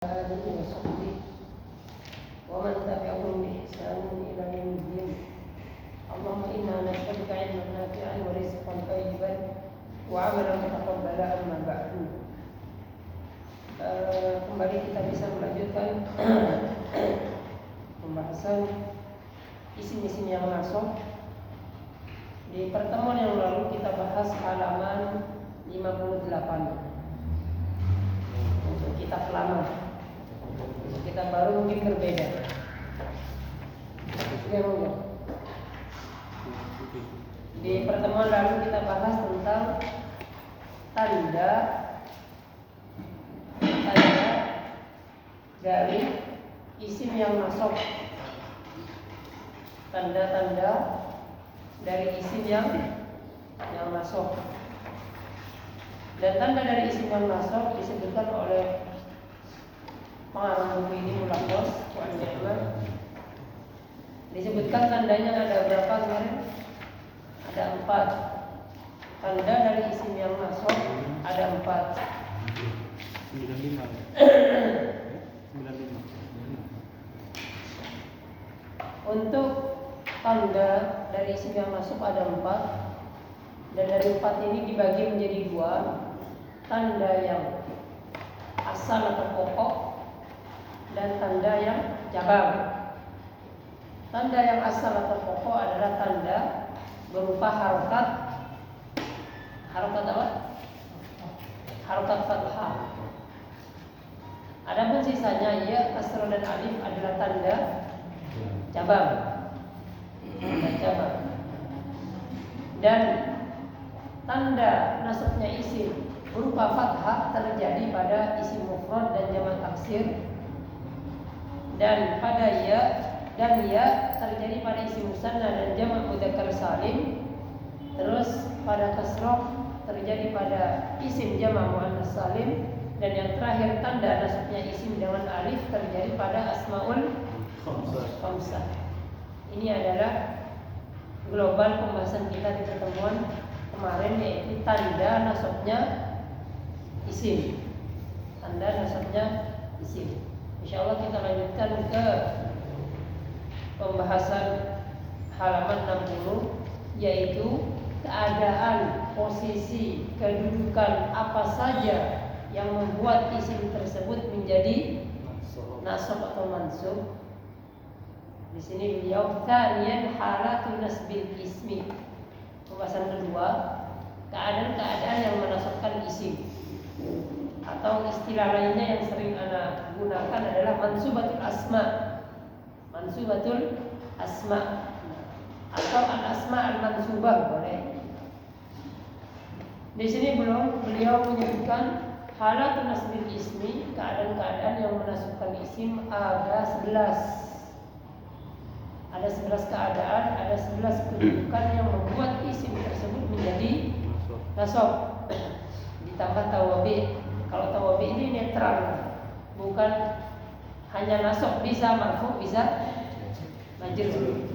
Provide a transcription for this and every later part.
آله وصحبه ومن تبعهم بإحسان إلى يوم الدين. اللهم إنا نسألك علما نافعا ورزقا طيبا وعملا متقبلا. أما بعد, kembali kita bisa melanjutkan pembahasan isim-isim yang masuk. Di pertemuan yang lalu kita bahas halaman 58 untuk kitab lama. Kita baru mungkin berbeda. Di pertemuan lalu kita bahas tentang tanda dari isim yang masuk. Tanda-tanda dari isim yang masuk. Dan tanda dari isim yang masuk disebutkan oleh pengarang buku ini Mulakos disebutkan tandanya ada berapa kemarin? Ada 4. Tanda dari isim yang masuk ada 4. 95. Untuk tanda dari isim yang masuk ada 4. Dan dari 4 ini dibagi menjadi 2. Tanda yang asal atau pokok dan tanda yang cabang. Tanda yang asal atau pokok adalah tanda berupa harokat apa? Harokat fathah. Adapun sisanya ya kasrah dan alif adalah tanda cabang. Dan tanda nasabnya isim berupa fathah terjadi pada isim mufrad dan jamak taksir. Dan pada ya dan ya terjadi pada isim musanna dan jamak mudzakkar salim. Terus pada kasrah terjadi pada isim jamak muannats salim. Dan yang terakhir tanda nasabnya isim dengan alif terjadi pada asmaul khamsah. Ini adalah global pembahasan kita di pertemuan kemarin, yaitu tanda nasabnya isim. Tanda nasabnya isim. Insyaallah kita lanjutkan ke pembahasan halaman 60, yaitu keadaan, posisi, kedudukan apa saja yang membuat isim tersebut menjadi nasab atau mansub. Di sini beliau tsaniyan halatun nasbil ismi. Pembahasan kedua, keadaan-keadaan yang menasabkan isim. Atau istilah lainnya yang sering ana gunakan adalah mansubatul asma. Mansubatul asma atau al-asma al-mansubah boleh. Di sini beliau menyebutkan halatun nasbil ismi, keadaan-keadaan yang menasabkan isim ada 11. Ada 11 keadaan, ada 11 kedudukan yang membuat isim tersebut menjadi nasab. Ditambah tawabi. Kalau tawabi ini netral, bukan hanya nasab, bisa marfu, bisa majrur.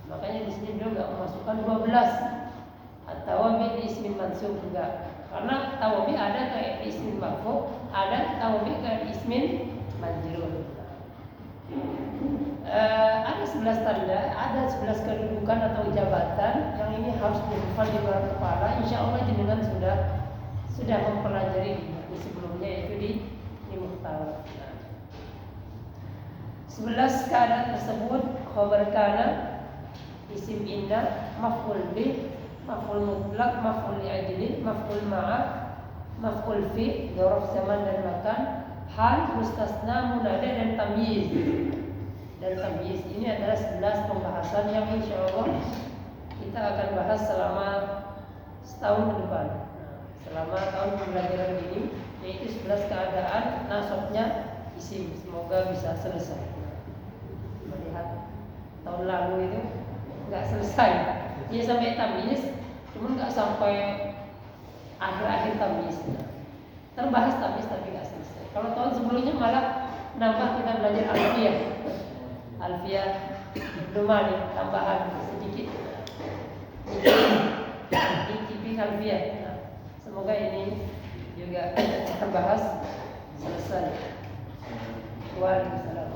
Makanya di sini beliau enggak memasukkan 12 at-tawabi di ismin mansub enggak. Karena tawabi ada ke ismin marfu, ada tawabi ke ismin majrur. Ada 11 tanda, ada 11 kedudukan atau jabatan yang ini harus dihafal di luar kepala. Insyaallah jenengan sudah mempelajari di buku sebelumnya, yaitu di Mukhtar. 11 keadaan tersebut: khabar kana, isim inna, maf'ul bih, maf'ul mutlaq, maf'ul li'ajli, maf'ul ma'ah, maf'ul fi, dzaraf zaman dan makan, hal, mustasna, munada dan tamyiz. Dan tamyiz ini adalah 11 pembahasan yang insyaallah kita akan bahas selama setahun ke depan. Selama tahun pembelajaran ini, yaitu 11 keadaan nasabnya isim. Semoga bisa selesai. Melihat tahun lalu itu nggak selesai. Dia sampai tamyiz, cuma nggak sampai akhir-akhir tamyiz. Terbahas tamyiz tapi nggak selesai. Kalau tahun sebelumnya malah nambah, kita belajar alfiyah lumani tambahan sedikit. Dikit alfiyah. Semoga ini juga terbahas selesai. Waalaikumsalam.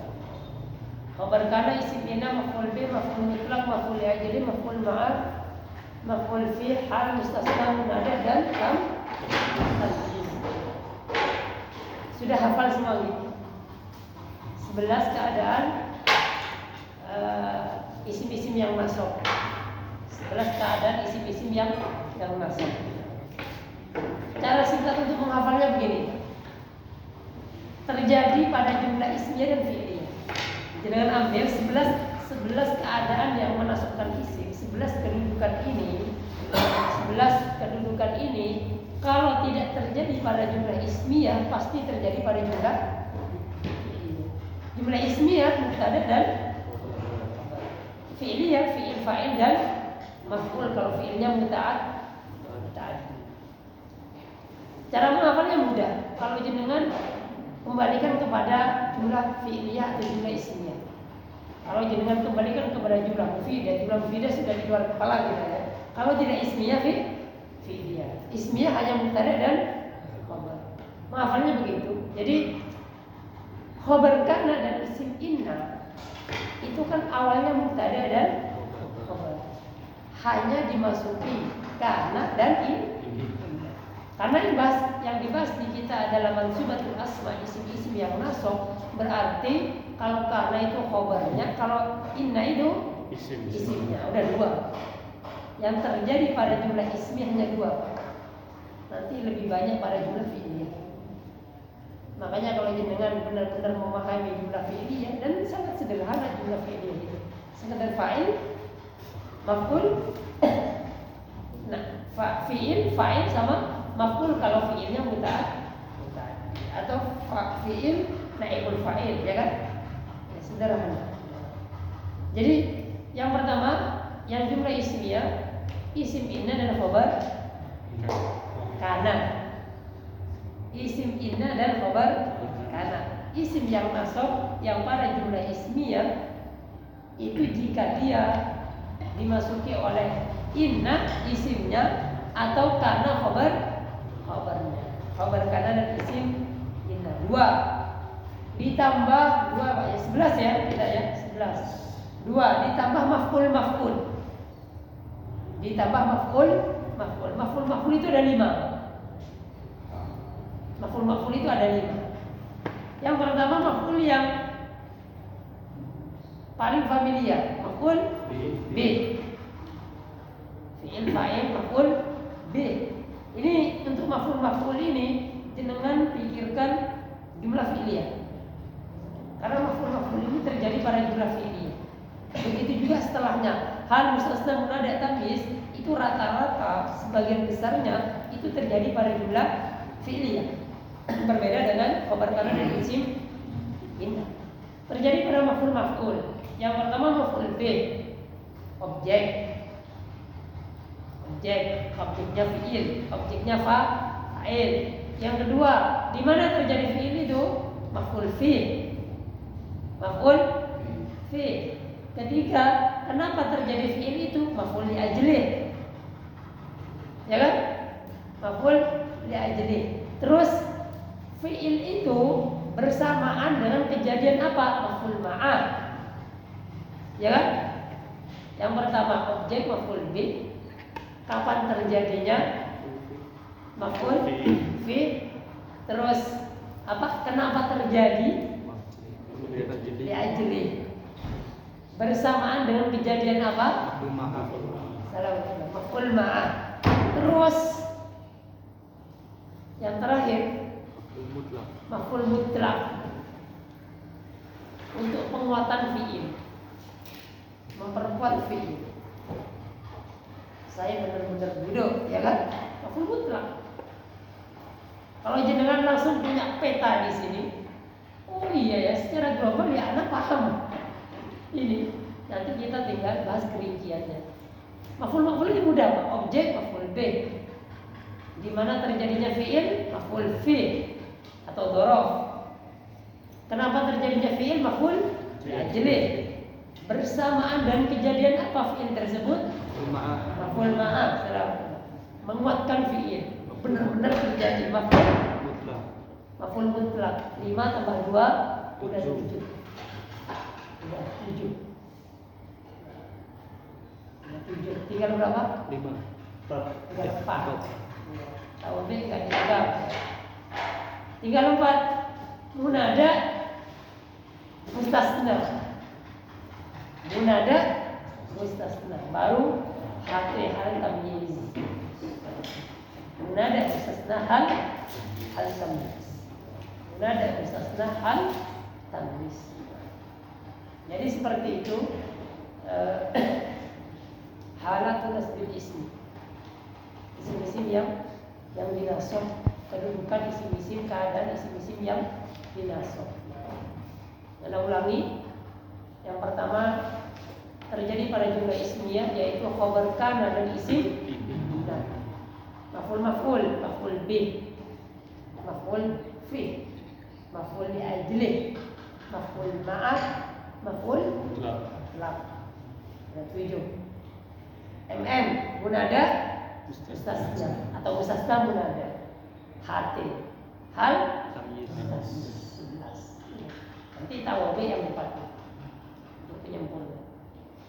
Khabar kana isim inna maf'ul bih maf'ul mutlaq maf'ul ajli maf'ul ma'af maf'ul fi hal mustasna munada dan tam. Sudah hafal semua gitu. 11 keadaan isim-isim yang masuk. 11 keadaan isim-isim yang masuk. Cara singkat untuk menghafalnya begini. Terjadi pada jumlah ismiyah dan fi'liyah. Jangan ambil 11 keadaan yang menasabkan isim, 11 kedudukan ini, 11 kedudukan ini kalau tidak terjadi pada jumlah ismiyah pasti terjadi pada jumlah fi'liyah. Jumlah ismiyah mubtada dan fi'liyah, fi'il fa'il dan maf'ul kalau fi'ilnya muta'addi. Cara menghafalnya mudah. Kalau jenengan kembalikan kepada jumlah fi'liyah atau jumlah ismiyah. Kalau jenengan kembalikan kepada jumlah mufidah sudah di luar kepala kita ya. Kalau tidak ismiyah fi'liyah. Ismiyah hanya mubtada dan khabar. Menghafalnya begitu. Jadi khabar kana dan isim inna itu kan awalnya mubtada dan khabar. Hanya dimasuki kana dan inna. Karena yang dibahas di kita adalah mansubatul asma, isim-isim yang masuk, berarti kalau kana itu khobarnya, kalau inna itu isimnya. Udah dua. Yang terjadi pada jumlah ismi hanya dua. Nanti lebih banyak pada jumlah fi'liyah. Makanya kalau jenengan benar-benar memahami jumlah fi'liyah, dan sangat sederhana jumlah fi'liyah itu. Sekedar fa'il, maf'ul, nah fi'il, fa'il sama maf'ul kalau fi'ilnya muta'addi atau fi'il naibul fa'il, ya kan? Ya, sederhana. Jadi yang pertama, yang jumlah ismiyah, isim inna dan khabar kana. Isim inna dan khabar kana. Isim yang masuk yang pada jumlah ismiyah itu jika dia dimasuki oleh inna isimnya atau kana khabarnya. Khabar kana dan isim inna. 2 ditambah 2 Pak ya, 11 ya, tidak ya, 11. 2 ditambah maf'ul. Ditambah maf'ul itu ada 5. Maf'ul itu ada 5. Yang pertama maf'ul yang paling familiar, maf'ul B. Fi'il fa'il maf'ul B. Ini untuk maf'ul ini jenengan pikirkan jumlah fi'liyah. Karena maf'ul ini terjadi pada jumlah fi'liyah. Begitu juga setelahnya. Hal mustasna munada tamyiz itu rata-rata sebagian besarnya itu terjadi pada jumlah fi'liyah. Berbeda dengan khabar kana dan isim inna. Terjadi pada maf'ul. Yang pertama maf'ul B, objeknya fi'il, objeknya fa'il. Yang kedua, di mana terjadi fi'il itu? Maf'ul fi. Ketiga, kenapa terjadi fi'il itu? Maf'ul li ajli. Ya kan? Maf'ul li ajli. Terus fi'il itu bersamaan dengan kejadian apa? Maf'ul ma'ah. Ya kan? Yang pertama objek maf'ul bi. Kapan terjadinya? Maf'ul fi. Terus apa? Kenapa terjadi? Li ajli. Bersamaan dengan kejadian apa? Maf'ul ma'ah. Terus yang terakhir maf'ul mutlaq. Untuk penguatan fi'il, memperkuat fi'il. Saya benar-benar duduk, ya kan? Maf'ul mutlaq. Kalau jenengan langsung punya peta di sini, oh iya ya, secara global ya anak paham. Ini nanti kita tinggal bahas kerinciannya. Maf'ul ini mudah, Pak. Objek maf'ul B. Di mana terjadinya fi'il maf'ul fi atau dzaraf. Kenapa terjadinya fi'il maf'ul ajli? Bersamaan dan kejadian apa fi'il tersebut? Maf'ul ma'ah. Menguatkan fi'il. Benar-benar terjadi maf'ul mutlaq. 5 tambah 2 Udah 7. Udah 7. Udah 7. Tinggal berapa? 5. Tinggal 4. Tahu B nggak dianggap. Tinggal 4. Munada mustasna. Munada mustasna. Baru hal tamyiz. Munada mustasna hal tamyiz. Munada mustasna hal tamyiz. Jadi seperti itu halatul nasbil ismi. Isim-isim yang dinasab, kedudukan isim-isim, keadaan isim-isim yang dinasab. Saya ulangi. Yang pertama terjadi pada jumlah ismiyah yaitu khabar kana dan isim nah. Maf'ul bih, maf'ul fi, maf'ul li ajli, maf'ul ma'ah, maf'ul la. Ada 7. Munada mustasna atau mustasna munada. Hati hal tamyiz 11. Nanti tawabe yang 4 untuk penyempurna.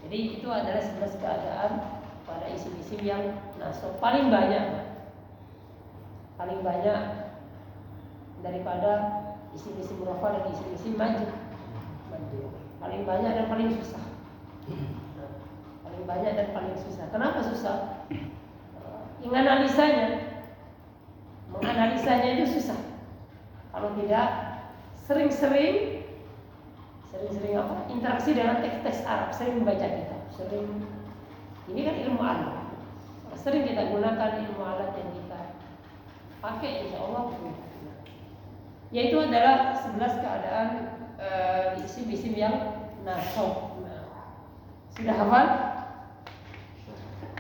Jadi itu adalah 11 keadaan pada isim-isim yang nasab. Paling banyak daripada isim-isim rafa dan isim-isim majrur. Paling banyak dan paling susah. Paling banyak dan paling susah. Kenapa susah? Menganalisanya itu susah. Kalau tidak sering-sering apa? Interaksi dengan teks-teks Arab, sering membaca kitab, ini kan ilmu alat. Sering kita gunakan ilmu alat yang kita pakai, insya Allah. Yaitu adalah 11 keadaan isim-isim yang nasab. Sudah hafal?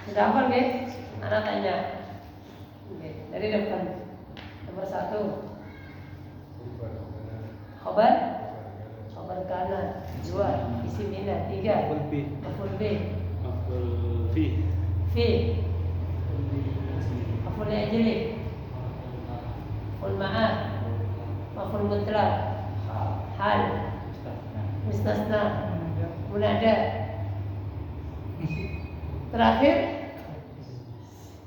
Sudah hafal, guys? Anak tanya. Oke, dari depan. Nomor 1. Khabar kana. 2. Isim inna. 3. Maf'ul bih. Maf'ul fi. Maf'ul ajli. Maf'ul ma'ah. Maf'ul mutlaq. Hal. Mustasna. Munada. Terakhir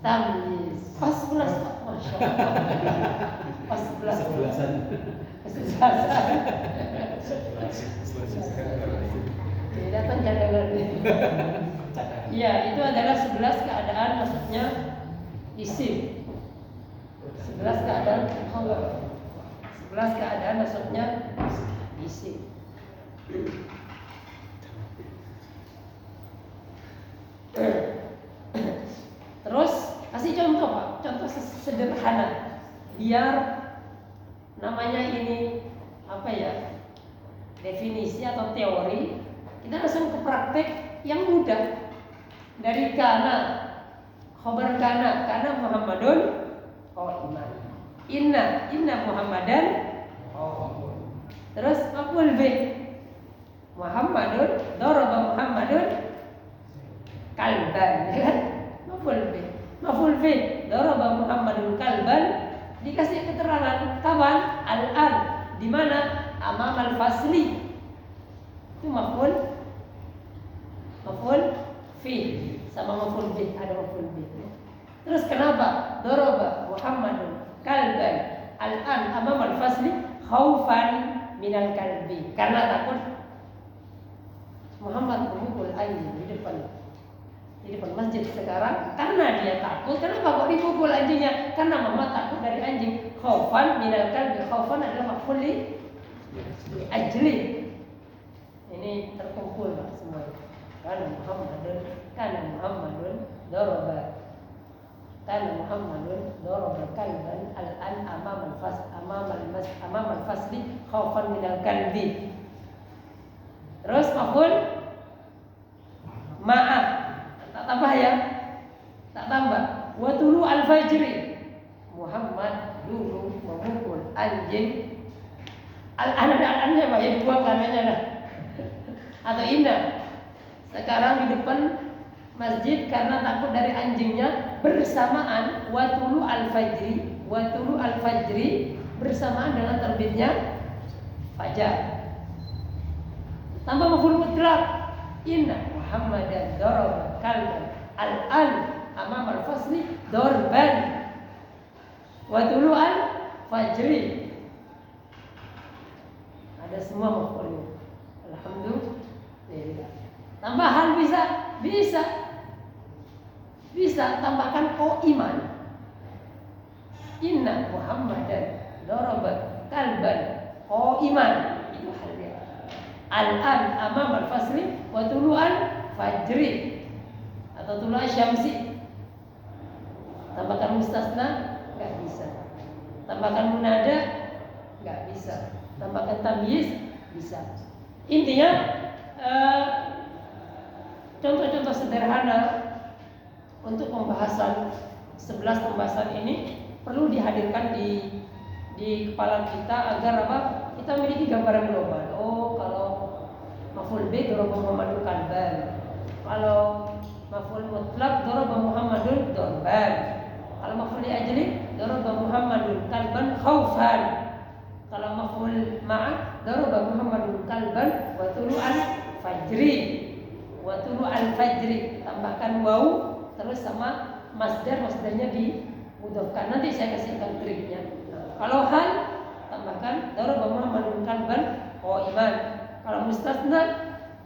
tamyiz. Pas 11. Masya Allah. Pas 11. Datang cadangan. Ya, itu adalah 11 keadaan, maksudnya isim. 11 keadaan khabar. 11 keadaan maksudnya isim. Terus kasih contoh, Pak. Contoh sederhana. Biar namanya ini apa ya? Definisi atau teori, kita langsung ke praktek yang mudah. Dari kana, khabar kana Muhammadun qa'iman. Inna Muhammadan qa'imun. Terus maf'ul bih Muhammadun, daraba Muhammadun kalban, ya kan? Maf'ul bih daraba Muhammadun kalban, dikasih keterangan kapan? Al-an, di mana? Amam al-fasli. Itu maf'ul fi sama maf'ul bih, ada maf'ul bih. Terus kenapa? Daraba Muhammadun kalban al-an amam al-fasli khaufan minal kalbi. Karena takut Muhammad memukul anjing di depan masjid sekarang, karena dia takut. Kenapa kok dipukul anjingnya? Karena Muhammad takut dari anjing. Khaufan minal kalbi. Khaufan adalah maf'ul li ajli. Ini terkumpul Pak semua. Kana Muhammadun daraba kalban al-an amam al-fasli khaufan minal kalbi. Terus maf'ul ma'ah, tak tambah ya, tak tambah. Wa tulu al-fajri, Muhammad dulu memukul anjing. Al-an ada al-annya Pak, ya dibuang kanannya dah. Atau indah sekarang di depan masjid karena takut dari anjingnya, bersamaan watulu al-fajri bersamaan dengan terbitnya fajar. Tambah maf'ul mutlaq. Inna Muhammadan daraba kalban. Al-an amam al-fasli darban. Wa tulu'an fajri. Ada semua maf'ulnya. Alhamdulillah. Tambah hal bisa? Bisa. Bisa tambahkan iman. Inna Muhammadan daraba kalban iman. Itu halnya. Al-an amam al-fasli wa tulu'an fajri atau tulu'an syamsi. Tambahkan mustasna enggak bisa. Tambahkan munada enggak bisa. Tambahkan tamyiz bisa. Intinya contoh-contoh sederhana untuk pembahasan 11 pembahasan ini perlu dihadirkan di kepala kita agar apa? Kita memiliki gambaran global. Oh, kalau maf'ul bi daraba Muhammadun kalban. Kalau maf'ul mutlaq daraba Muhammadun darban. Kalau maf'ul li ajli daraba Muhammadun kalban khaufan. Kalau maf'ul ma'a daraba Muhammadun kalban wa tulu'al fajri. Wa tulu'al fajri tambahkan waw terus sama masdarnya dimudhafkan. Nanti saya kasihkan triknya. Kalau hal tambahkan daraba Muhammadun kalban iman. Kalau mustasna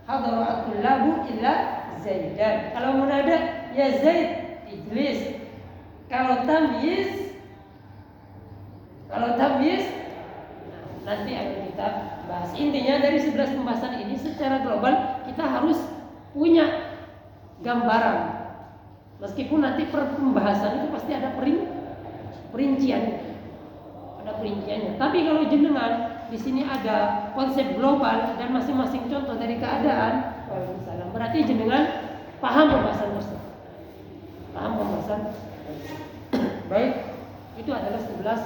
hadara at-tullabu illa Zaidan. Kalau munada ya Zaid ijlis. Kalau tamyiz nanti akan kita bahas. Intinya dari 11 pembahasan ini secara global kita harus punya gambaran. Meskipun nanti per pembahasan itu pasti ada perincian. Ada perinciannya. Tapi kalau jenengan di sini ada konsep global dan masing-masing contoh dari keadaan, berarti jenengan paham pembahasan tersebut. Paham pembahasan. Baik, itu adalah 11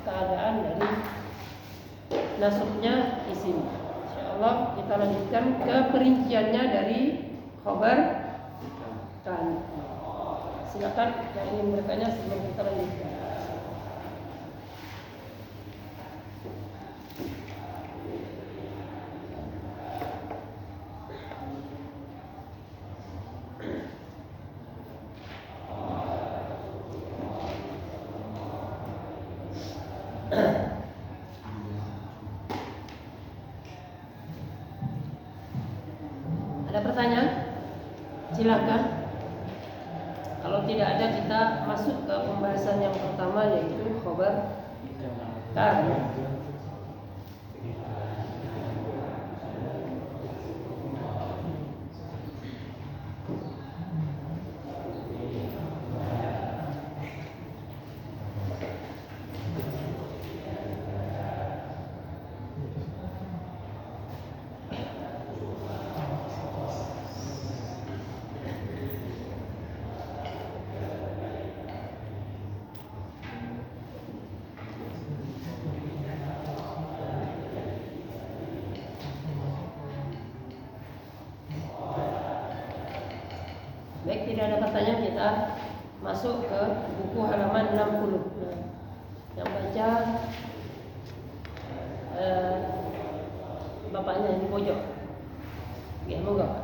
keadaan dari nasabnya isim. Insyaallah kita lanjutkan ke perinciannya dari khabar kan. Silakan yang ingin bertanya sebelum kita lanjutkan. Ada pertanyaan? Silakan. Kalau tidak ada kita masuk ke pembahasan yang pertama yaitu khabar kan. Baik, tidak ada pertanyaan, kita masuk ke buku halaman 60. Nah, yang baca bapaknya di pojok. Ya, moga Pak.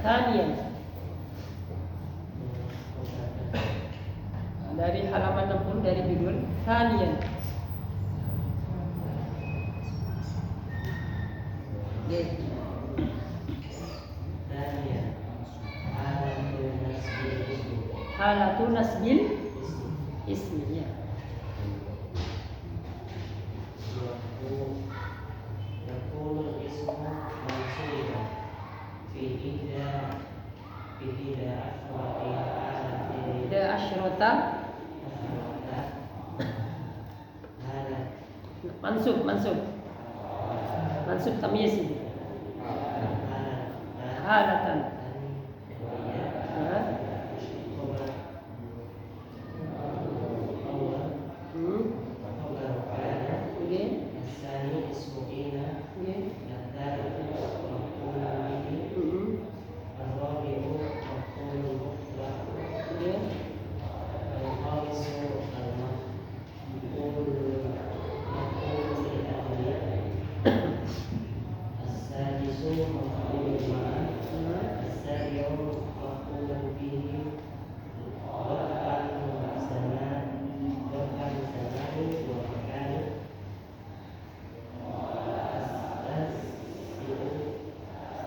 Thaniyan. Dari halaman 60 dari judul Thaniyan. Gitu. Halatu nasbil isminya. Ida asyrota mansub tamyiz ini. Halatan.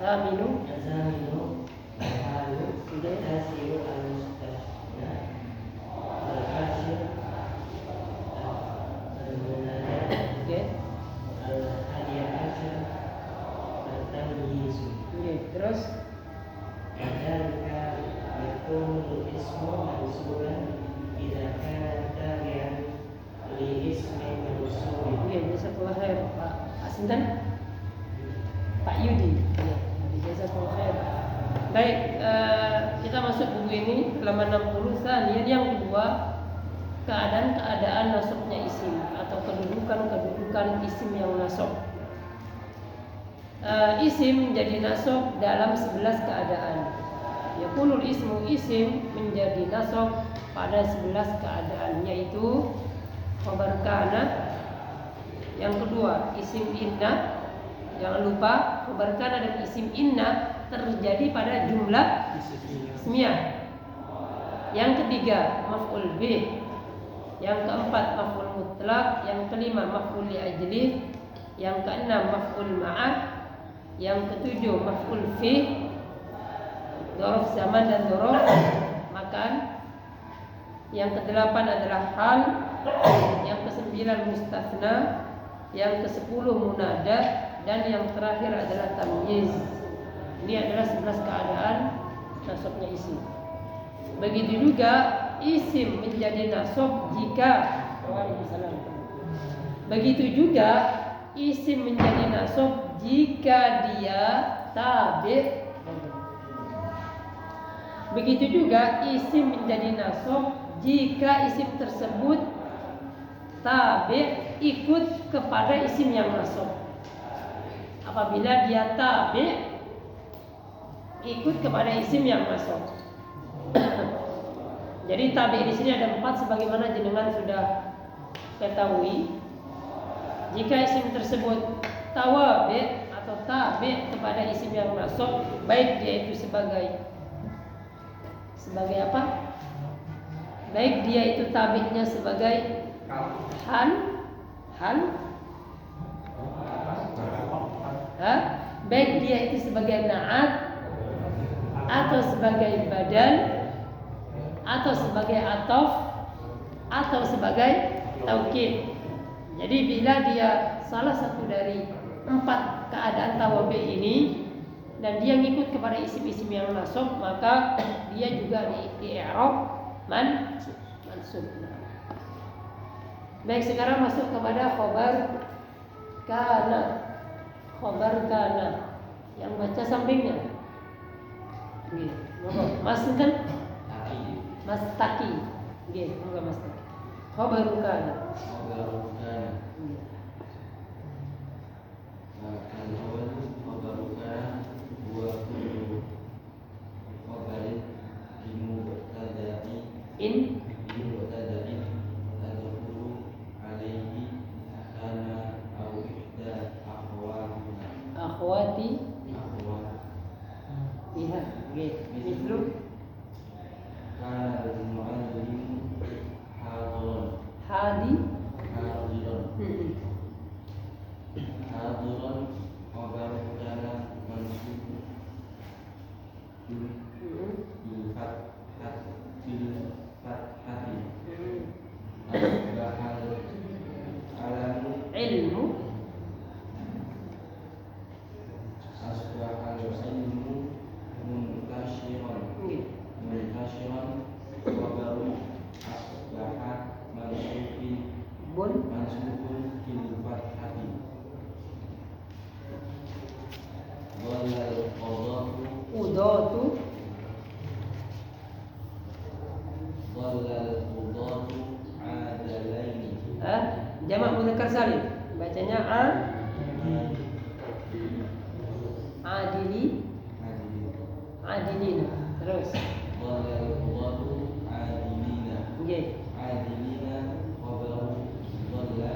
Zaminu. Zaminu halu tasiru al-mustahna al-hasil al-munada Oke. al-hadiah asyar al-tamyizu. Oke, terus Kadzalika yakunu ismu mansuban idza kana tabi'an li ismin mawsuul. oke, jazakallahu khair Pak Asintan. Pak Yudi. Ya, jazakallahu khair. Baik, kita masuk buku ini halaman 60. Sanian yang kedua, keadaan-keadaan nasabnya isim atau kedudukan-kedudukan isim yang nasab. Isim menjadi nasab dalam 11 keadaan. Yakunul ismu, isim menjadi nasab pada 11 keadaan, yaitu khabar kana. Yang kedua, isim inna. Jangan lupa khabar kana dan isim inna terjadi pada jumlah ismiyah. Yang ketiga, maf'ul bih. Yang keempat, maf'ul mutlaq. Yang kelima, maf'ul li ajlih. Yang keenam, maf'ul ma'ah. Yang ketujuh, maf'ul fi, dzaraf zaman dan dzaraf makan. Yang kedelapan adalah hal. Yang kesembilan mustatsna. Yang kesepuluh munada. Dan yang terakhir adalah tamyiz. Ini adalah 11 keadaan nasabnya isim. Begitu juga isim menjadi nasab jika Begitu juga isim menjadi nasab jika dia tabi'. Begitu juga isim menjadi nasab jika isim tersebut tabi' ikut kepada isim yang nasab. Apabila dia tabi' ikut kepada isim yang nasab. Jadi tabi' di sini ada 4 sebagaimana jenengan sudah ketahui. Jika isim tersebut tawabi' atau tabi' kepada isim yang nasab, baik dia itu sebagai apa? Baik dia itu tabi'nya sebagai hal, baik dia itu sebagai na'at atau sebagai badal atau sebagai ataf atau sebagai taukid. Jadi bila dia salah satu dari 4 keadaan tawabi ini dan dia ngikut kepada isim-isim yang nasab, maka dia juga di i'rab mansub. Baik, sekarang masuk kepada khabar kana. Khabar kana yang baca sampingnya. Nggih, monggo. Mas kan? Mas Taki. Nggih, monggo Mas Taki. Khabar kana. In akhwati lihat nggih mislu kana al-mu'allim hadi hadiran khabar kana mansub bil fathati alamu ilmu muntashiran khabaru asbaha mansubun bil fathati wal udatu adalaini jamak mudzakkar salim bacanya adili adilina terus nggih adilina khabaru dhalla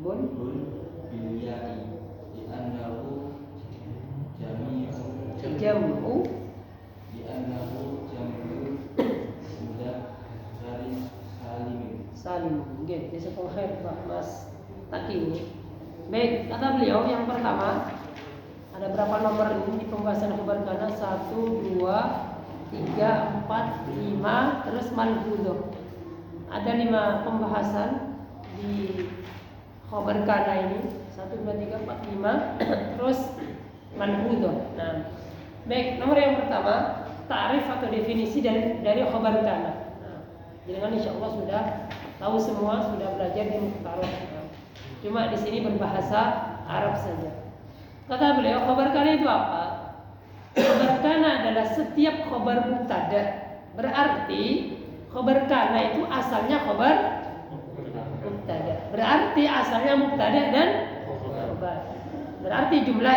bun bil ya'i li'annahu jami'u jamu li'annahu jam'u mudzakkar salim. salim nggih jazakallahu khair Pak Mas Taki ini Baik, kata beliau yang pertama, ada berapa nomor ini di pembahasan khabar kana? 1, 2, 3, 4, 5, terus malhudzoh. Ada 5 pembahasan di khabar kana ini. 1, 2, 3, 4, 5, terus malhudzoh. Nah, baik, nomor yang pertama, ta'rif atau definisi dari khabar kana. Nah, jadi insyaallah sudah tahu semua, sudah belajar di Mukhtaroh. Cuma di sini berbahasa Arab saja. Kata beliau, khabar kana itu apa? Khabar kana adalah setiap khabar mubtada. Berarti khabar kana itu asalnya khabar mubtada. Berarti asalnya mubtada dan khabar. Berarti jumlah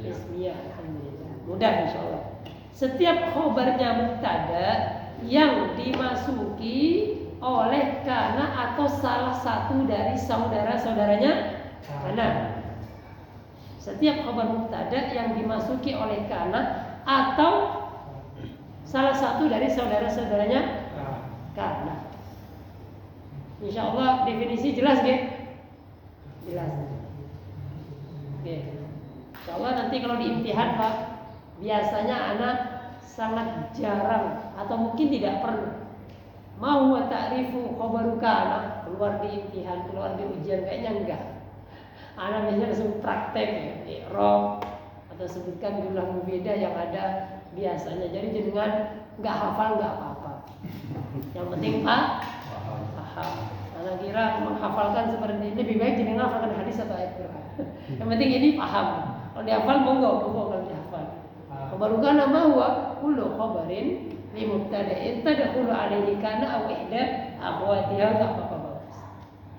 ismiyah. Alhamdulillah. Mudah insyaallah. Setiap khabarnya mubtada yang dimasuki oleh kana atau salah satu dari saudara-saudaranya kana. Setiap khabar mubtada yang dimasuki oleh kana atau salah satu dari saudara-saudaranya kana. Insyaallah definisi jelas nggih? Jelas. Oke. Insyaallah nanti kalau diimtihan Pak, biasanya anak sangat jarang atau mungkin tidak pernah mau ta'rifu khabaru kana, keluar di imtihan, keluar di ujian, kayaknya enggak. Anak biasanya langsung praktek ya, i'rab atau sebutkan jumlah mubeda yang ada biasanya. Jadi jenengan enggak hafal enggak apa-apa. Yang penting paham. Anak kira menghafalkan seperti ini lebih baik jenengan hafalkan hadis atau ayat Quran. Yang penting ini paham. Kalau dihafal monggo kalau dihafal. Khabaru kana ma huwa kullu khabarin li mubtada'in tadkhulu alaihi kana aw ihda akhwatiha, enggak apa-apa bagus.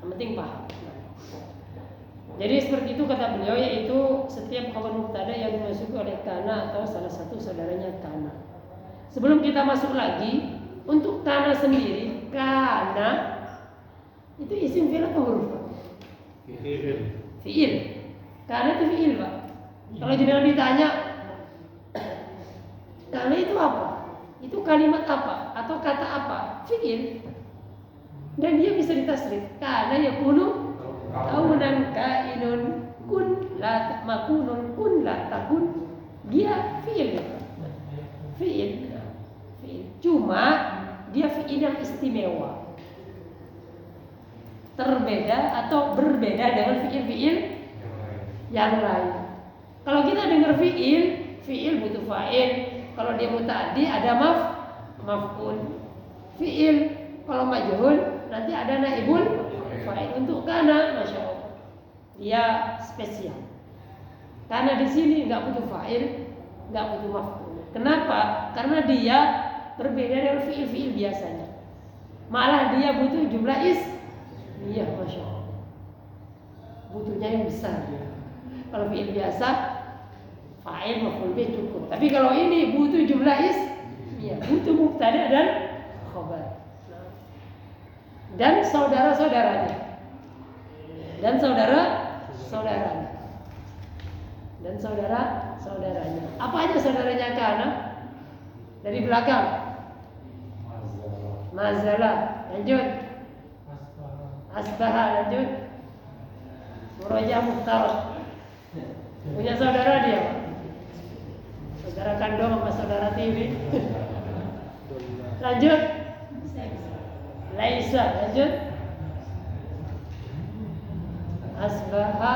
Yang penting paham. Jadi seperti itu kata beliau, yaitu setiap khabar mubtada yang dimasuki oleh kana atau salah satu saudaranya kana. Sebelum kita masuk lagi, untuk kana sendiri, kana itu isim fi'il atau huruf? Fi'il. Kana itu fi'il, Pak. Kalau jenengan ditanya kana itu apa? Itu kalimat apa? Atau kata apa? Fi'il. Dan dia bisa ditasrif. Kana yakunu kaunan kainun kun la makunun kun la takun. Dia fi'il. Fi'il. Cuma dia fi'il yang istimewa. Terbeda atau berbeda dengan fi'il-fi'il yang lain. Kalau kita dengar fi'il butuh fa'il. Kalau dia muta'addi ada maf'ul. Fi'il kalau majhul nanti ada naibul fa'il. Untuk kana, masya Allah, dia spesial. Karena di sini nggak butuh fa'il, nggak butuh maf'ul. Kenapa? Karena dia berbeda dengan fi'il biasanya. Malah dia butuh jumlah iya, masya Allah. Butuhnya yang besar. Kalau fi'il biasa, fa'il maf'ul bih cukup. Tapi kalau ini butuh jumlah iya, butuh mubtada dan khabar. Dan saudara-saudaranya. Dan saudara-saudaranya. Dan saudara-saudaranya. Apa aja saudaranya kana? Dari belakang. Mazalah. Lanjut. Asbaha. Lanjut. Murojaah Mukhtaroh. Punya saudara dia, Pak. Saudara kandung sama saudara tiri. Lanjut. Laisa. Lanjut. Asbaha.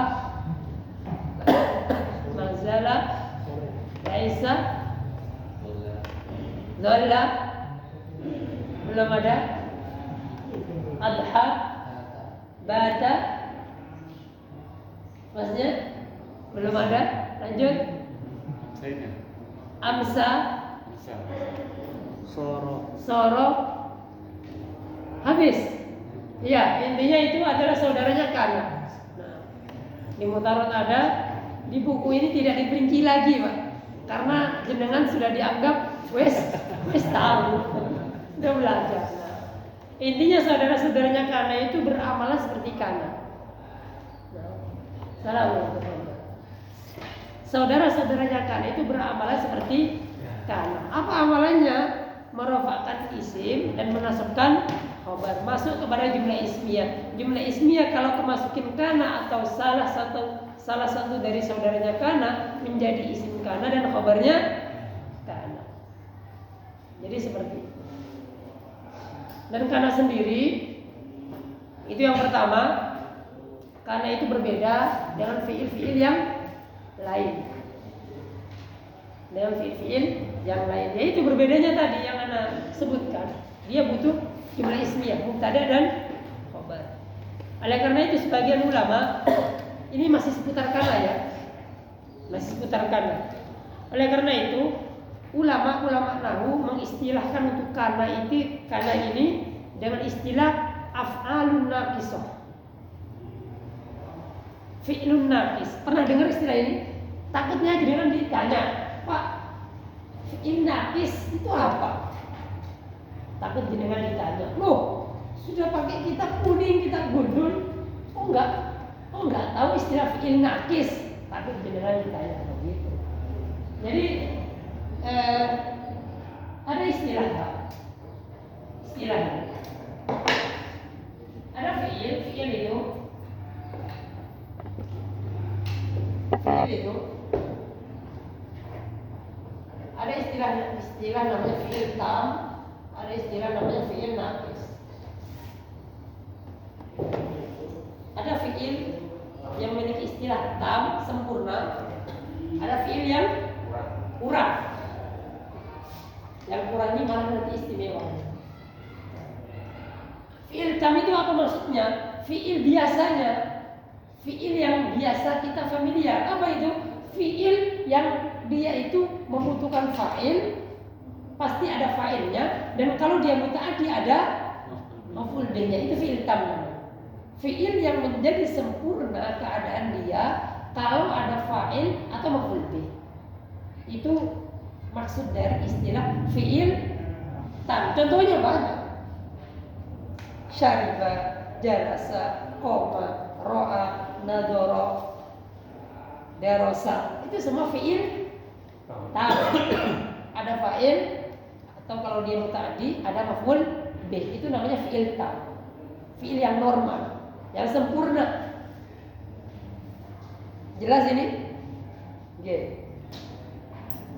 Mazala. Laisa. Dhalla. Belum ada. Adha. Bata. Maksudnya belum ada. Lanjut. Amsa. Soro. Habis. Ya, intinya itu adalah saudaranya kana. Nah, di Mukhtaroh ada, di buku ini tidak diperinci lagi, Pak. Karena jenengan sudah dianggap wes tahu. Sudah belajar. Nah, intinya saudara-saudaranya kana itu beramalan seperti kana. Assalamualaikum. Saudara-saudaranya kana itu beramalan seperti kana. Apa amalannya? Merofakkan isim dan menasabkan khabar, masuk kepada jumlah ismiyah. jumlah ismiyah kalau kemasukin kana atau salah satu dari saudaranya kana menjadi isim kana dan khabarnya kana. Jadi seperti itu. Dan kana sendiri itu yang pertama, kana itu berbeda dengan fiil-fiil yang lain. Dengan fiil-fiil yang lain. Yaitu berbedanya tadi yang Ana sebutkan. Dia butuh jumlah ismiyah, mubtada dan khabar. Oleh karena itu sebagian ulama ini masih seputar kana ya. Masih seputar kana. Oleh karena itu ulama-ulama nahwu mengistilahkan untuk kana ini dengan istilah af'alun naqisah. Fi'lun naqis. Pernah dengar istilah ini? Takutnya jenengan ditanya, "Pak, fi'il naqis itu apa?" Takut jenengan ditanya, "Loh, sudah pakai kitab kuning, kitab gundul, oh enggak tahu istilah fi'il naqis." Takut jenengan ditanya begitu. Jadi ada istilah Pak. Istilahnya ada fi'il itu ada istilah namanya fi'il tam, ada istilah namanya fi'il naqis. Ada fi'il yang memiliki istilah tam sempurna, ada fi'il yang kurang. Yang kurang ini malah nanti istimewa. Fi'il tam itu apa maksudnya? Fi'il biasanya, fi'il yang biasa kita familiar. Apa itu? Fi'il yang dia itu membutuhkan fa'il, pasti ada fa'ilnya, dan kalau dia muta'addi ada maf'ul bihnya. Itu fi'il tam. Fi'il yang menjadi sempurna keadaan dia kalau ada fa'il atau maf'ul bih. Itu maksud dari istilah fi'il tam. Contohnya banyak. Syariba, jalasa, qoma, ro'a, nadoro, darosa. Itu semua fi'il tam. Ada fa'il atau kalau dia muta'addi ada maf'ul bih. Itu namanya fi'il tam. Fi'il yang normal, yang sempurna. Jelas ini? Oke.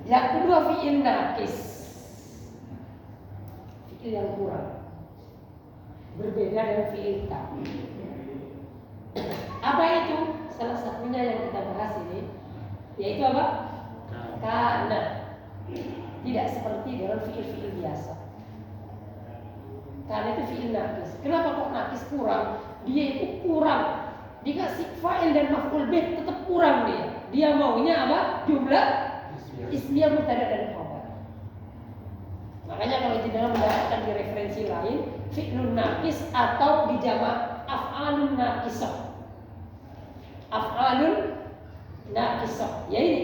Yang kedua fi'il naqis. Fi'il yang kurang. Berbeda dengan fi'il tam. Apa itu? Salah satunya yang kita bahas ini yaitu apa? Kana. Tidak seperti dengan fi'il-fi'il biasa. Kana itu fi'il naqis. Kenapa kok naqis kurang? Dia itu kurang. Dikasih fa'il dan maf'ul bih tetap kurang dia. Dia maunya apa? Jumlah ismiyah mubtada dan khabar. Makanya kalau kita mendapatkan di referensi lain fi'lun naqis atau di jamak af'alun naqisah. Af'alun naqisah. Ya ini.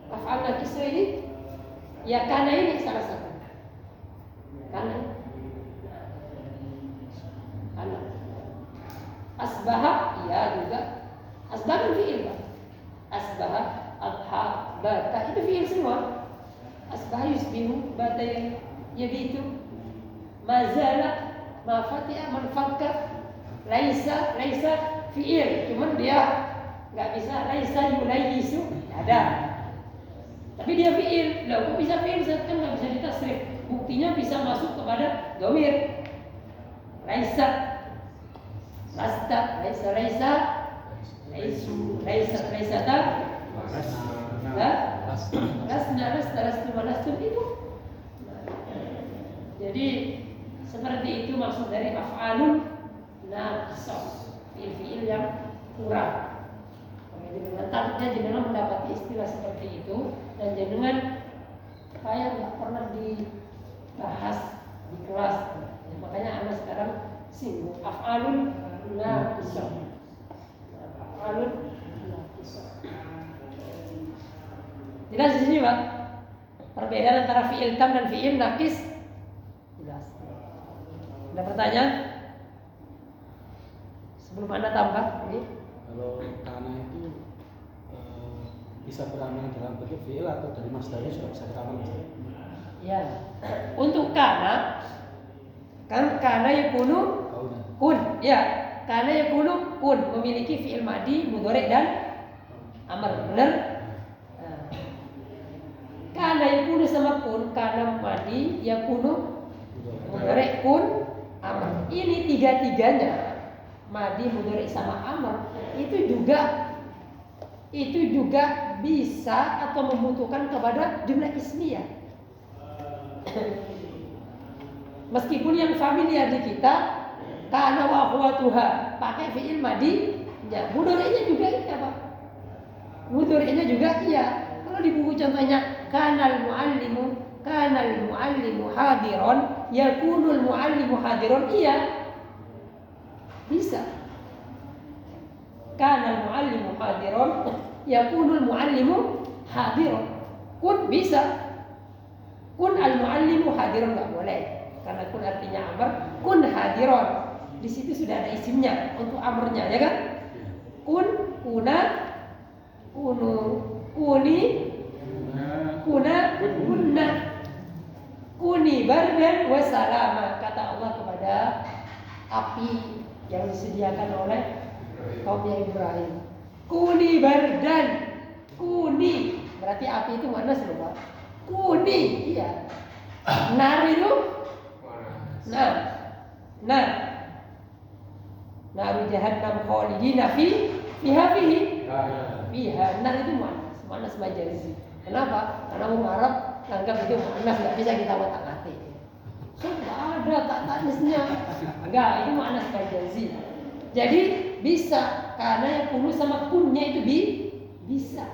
Af'al naqisah ini ya kana ini salah satu. Kana. Asbaha ya juga. Asbaha kan fi'il Pak. Asbaha, adha, bata itu fi'il semua. Asbaha yusbihu, bata yabitu, mazala, mafatiha, manfakka, laisa fi'il. Cuman dia nggak bisa laisa yulayyisu, ada. Tapi dia fi'il. Lah kok bisa fi'il? Kan nggak bisa ditasrif. Buktinya bisa masuk kepada dhamir. Laisa, lasta, laisa, laisu, laisata, lasna itu. Jadi seperti itu maksud dari af'alun naqisah, fi'il yang kurang. Dengan takutnya jenengan mendapati istilah seperti itu dan jenengan kayak nggak pernah dibahas di kelas. Makanya anak sekarang singgung af'alun naqisah. Af'alun naqisah. Jelas di sini Pak? Perbedaan antara fi'il tam dan fi'il naqis jelas. Ada pertanyaan? Sebelum Anda tambah ini. Kalau kana itu bisa beramal dalam bentuk fi'il atau dari masdarnya sudah bisa kita amalkan. Ya. Untuk kana kan kana yakunu kun, ya. Kana yakunu kun memiliki fi'il madhi, mudhari dan amr. Benar? Nah. Kana yakunu sama kun, kana madhi, yakunu mudhari, kun, amr. Ini tiga-tiganya madhi, mudhari sama amr itu juga bisa atau membutuhkan kepada jumlah ismiyah. Meskipun yang familiar di kita kana wa akhwatuha pakai fi'il madhi, ya mudhari'nya juga iya, Pak. Mudhari'nya juga iya. Kalau di buku contohnya kanal muallimu hadiron, yakunul muallimu hadiron, iya. Bisa. Kanal muallimu hadiron, yakunul muallimu hadiron. Kun bisa. Kun al muallimu hadiron enggak boleh. Karena kun artinya amr, kun hadiron. Di situ sudah ada isimnya untuk amrnya, ya kan? Kun, kuna, kunu, kuni, kuna, kunna. Kuni bardan wa salama, kata Allah kepada api yang disediakan oleh kaumnya Ibrahim. Kuni bardan, kuni berarti api itu mana semua? Kuni, iya. Nar itu, nar. Naru jahannam khalidina fiha. Nar itu muannas majazi. Kenapa? Karena orang Arab anggap itu muannas, nggak bisa kita otak-atik. Nggak ada tak tanisnya. Enggak, itu muannas majazi. Jadi bisa karena yang kunu sama kunnya itu bisa.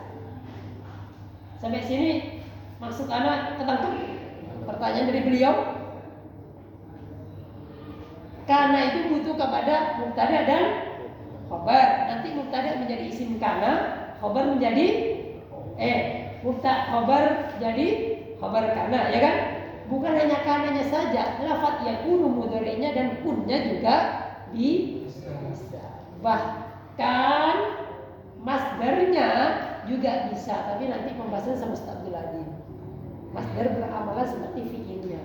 Sampai sini maksud anak ketangkep? Pertanyaan dari beliau. Karena itu butuh kepada mubtada dan khabar. Nanti mubtada menjadi isim kana, khabar menjadi khabar jadi khabar kana, ya kan? Bukan hanya kananya saja, lafaz yakunu mudhari'nya dan kunnya juga bisa. Bahkan masdarnya juga bisa, tapi nanti pembahasannya sama Ustaz Abdul Adim. Masdar beramalan seperti fi'ilnya.